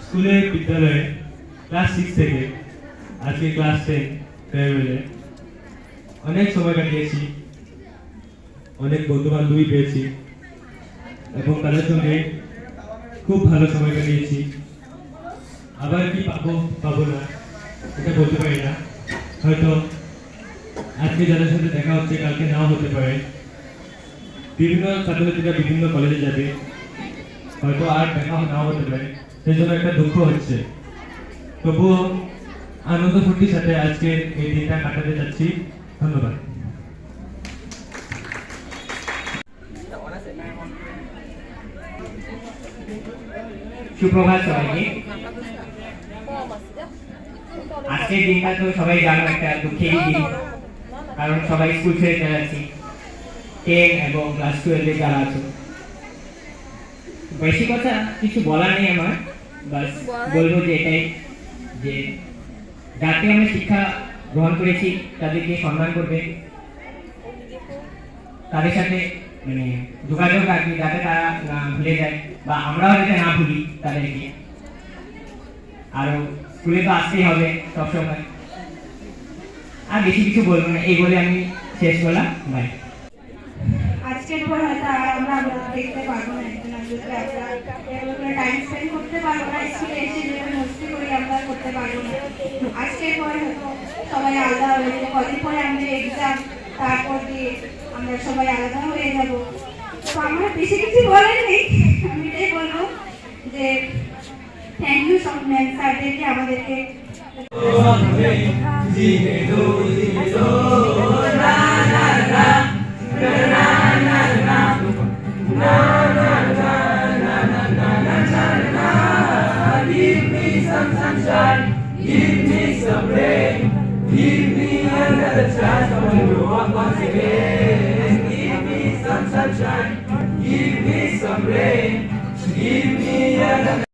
স্কুলে বিদ্যালয়ে ক্লাস 6 থেকে আজকে ক্লাস 10 ফেয়ারওয়েলে অনেক সময় কাটিয়েছি, অনেক বন্ধু বান্ধবী পেয়েছি এবং তাদের সঙ্গে খুব ভালো সময় কাটিয়েছি। আবার কি পাবো না এটা বলতে পারি না। হয়তো আজকে যাদের সাথে দেখা হচ্ছে কালকে নাও হতে পারে। বিভিন্ন ছাত্রছাত্রীরা বিভিন্ন কলেজে যাবে, হয়তো আর দেখা নাও হতে পারে, সেই জন্য একটা দুঃখ হচ্ছে। তবুও আনন্দ ফুর্তির সাথে আজকে এই দিনটা কাটাতে যাচ্ছি। ধন্যবাদ। সুপ্রভাত সবাইকে। আজকের দিনটা তো সবাই জানো একটা দুঃখেরই দিন, কারণ সবাই স্কুল ছেড়ে চলে যাচ্ছি, 10 এবং ক্লাস 12 এ যারা আছো। বেশি কথা কিছু বলার নেই আমার, বাস বলবো যে এটাই যে যাতে আমরা শিক্ষা গ্রহণ করেছি তাদেরকে সম্মান করবে, তাদের সাথে মানে যোগাযোগ রাখবে যাতে তারা না ভুলে যায় বা আমরাও যাতে না ভুলি তাদেরকে। আরো স্কুলে তো আসতেই হবে সবসময়। আর বেশি কিছু বলবো না, এই বলে আমি শেষ করলাম। বাই। আজকের পর হয়তো আর আমরা দেখতে পারবো না, আমরা টাইম স্পেন্ড করতে পারবো না, স্কুলে এসে যেভাবে মস্তি করি আমরা করতে পারবো না। আজকের পর হয়তো সবাই আলাদা হয়ে যাবে, কদিন পরে আমাদের এক্সাম, তারপর দিয়ে আমরা সবাই আলাদা হয়ে যাব। তো আমার বেশি কিছু বলার নেই, আমি এটাই বলবো যে থ্যাংক ইউ সব ম্যাম স্যারদেরকে আমাদেরকে। Give me some sunshine, give me some rain, give me another chance, I want to grow up once again. Give me some sunshine, give me some rain, give